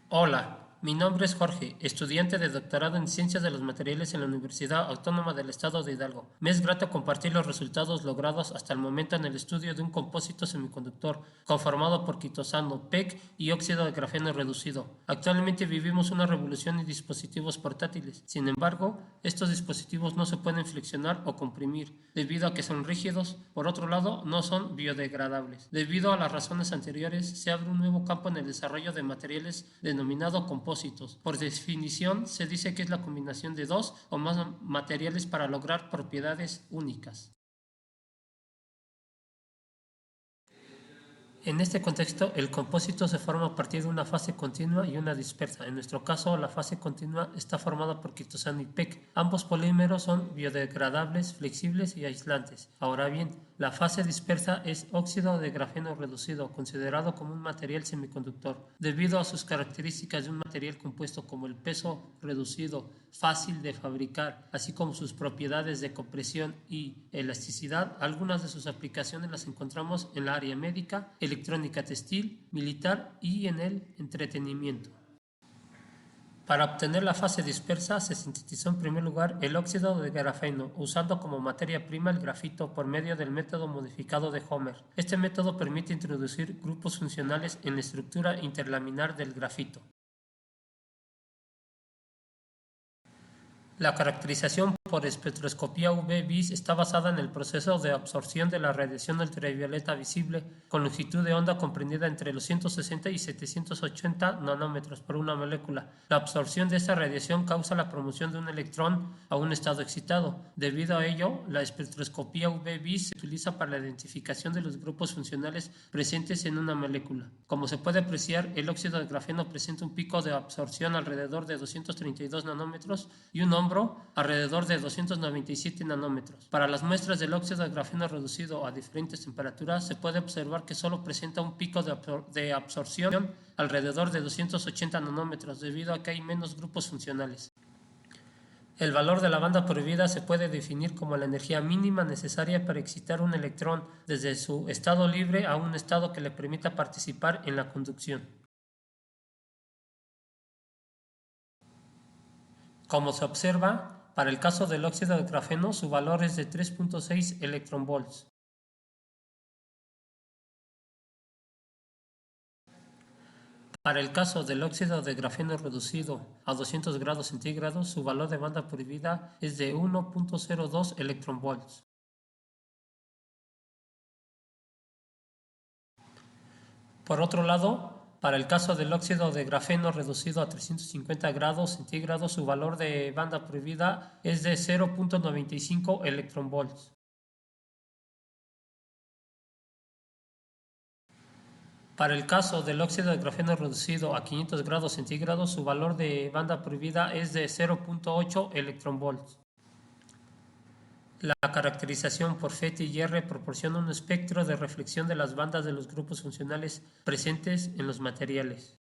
Hola, mi nombre es Jorge, estudiante de doctorado en Ciencias de los Materiales en la Universidad Autónoma del Estado de Hidalgo. Me es grato compartir los resultados logrados hasta el momento en el estudio de un compósito semiconductor conformado por quitosano, PEC y óxido de grafeno reducido. Actualmente vivimos una revolución en dispositivos portátiles. Sin embargo, estos dispositivos no se pueden flexionar o comprimir debido a que son rígidos. Por otro lado, no son biodegradables. Debido a las razones anteriores, se abre un nuevo campo en el desarrollo de materiales denominado compósitos. Por definición, se dice que es la combinación de dos o más materiales para lograr propiedades únicas. En este contexto, el compósito se forma a partir de una fase continua y una dispersa. En nuestro caso, la fase continua está formada por quitosano y PEC. Ambos polímeros son biodegradables, flexibles y aislantes. Ahora bien, la fase dispersa es óxido de grafeno reducido, considerado como un material semiconductor, debido a sus características de un material compuesto como el peso reducido, fácil de fabricar, así como sus propiedades de compresión y elasticidad. Algunas de sus aplicaciones las encontramos en la área médica, electrónica textil, militar y en el entretenimiento. Para obtener la fase dispersa se sintetizó en primer lugar el óxido de grafeno, usando como materia prima el grafito por medio del método modificado de Homer. Este método permite introducir grupos funcionales en la estructura interlaminar del grafito. La caracterización por espectroscopía UV-Vis está basada en el proceso de absorción de la radiación ultravioleta visible con longitud de onda comprendida entre los 160 y 780 nanómetros por una molécula. La absorción de esta radiación causa la promoción de un electrón a un estado excitado. Debido a ello, la espectroscopía UV-Vis se utiliza para la identificación de los grupos funcionales presentes en una molécula. Como se puede apreciar, el óxido de grafeno presenta un pico de absorción alrededor de 232 nanómetros y un alrededor de 297 nanómetros. Para las muestras del óxido de grafeno reducido a diferentes temperaturas se puede observar que solo presenta un pico de absorción alrededor de 280 nanómetros debido a que hay menos grupos funcionales. El valor de la banda prohibida se puede definir como la energía mínima necesaria para excitar un electrón desde su estado libre a un estado que le permita participar en la conducción. Como se observa, para el caso del óxido de grafeno su valor es de 3.6 electronvolts. Para el caso del óxido de grafeno reducido a 200 grados centígrados, su valor de banda prohibida es de 1.02 electronvolts. Por otro lado, para el caso del óxido de grafeno reducido a 350 grados centígrados, su valor de banda prohibida es de 0.95 electronvolts. Para el caso del óxido de grafeno reducido a 500 grados centígrados, su valor de banda prohibida es de 0.8 electronvolts. La caracterización por FET-IR proporciona un espectro de reflexión de las bandas de los grupos funcionales presentes en los materiales.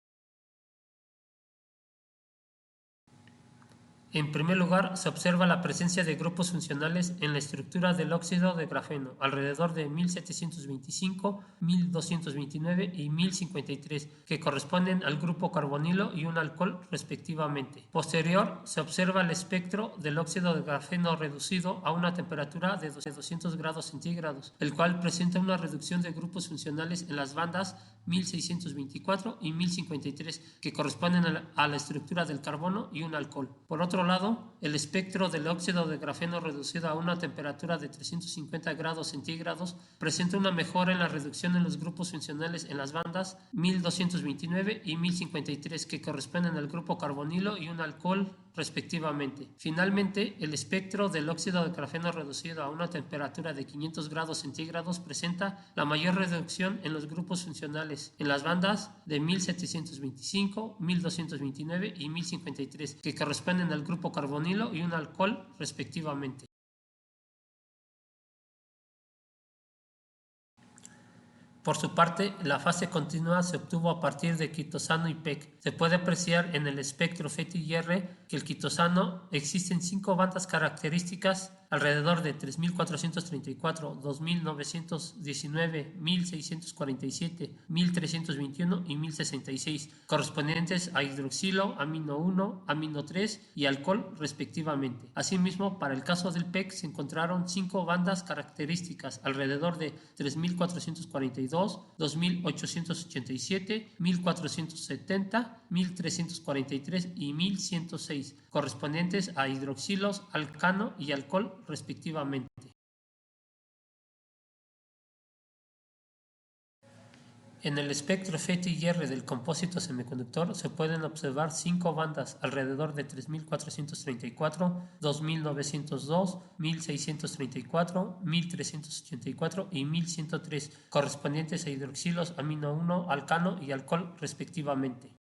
En primer lugar, se observa la presencia de grupos funcionales en la estructura del óxido de grafeno, alrededor de 1725, 1229 y 1053, que corresponden al grupo carbonilo y un alcohol respectivamente. Posterior, se observa el espectro del óxido de grafeno reducido a una temperatura de 200 grados centígrados, el cual presenta una reducción de grupos funcionales en las bandas 1624 y 1053, que corresponden a la estructura del carbono y un alcohol. Por otro lado, el espectro del óxido de grafeno reducido a una temperatura de 350 grados centígrados presenta una mejora en la reducción en los grupos funcionales en las bandas 1229 y 1053, que corresponden al grupo carbonilo y un alcohol respectivamente. Finalmente, el espectro del óxido de grafeno reducido a una temperatura de 500 grados centígrados presenta la mayor reducción en los grupos funcionales en las bandas de 1725, 1229 y 1053, que corresponden al grupo carbonilo y un alcohol respectivamente. Por su parte, la fase continua se obtuvo a partir de quitosano y PEC. Se puede apreciar en el espectro FET-IR que el quitosano existen 5 bandas características alrededor de 3.434, 2.919, 1.647, 1.321 y 1.066, correspondientes a hidroxilo, amino 1, amino 3 y alcohol respectivamente. Asimismo, para el caso del PEC se encontraron 5 bandas características, alrededor de 3.442, 2.887, 1.470, 1.343 y 1.106, correspondientes a hidroxilos, alcano y alcohol respectivamente. En el espectro FTIR del compósito semiconductor se pueden observar 5 bandas, alrededor de 3.434, 2.902, 1.634, 1.384 y 1.103, correspondientes a hidroxilos, amino 1, alcano y alcohol respectivamente.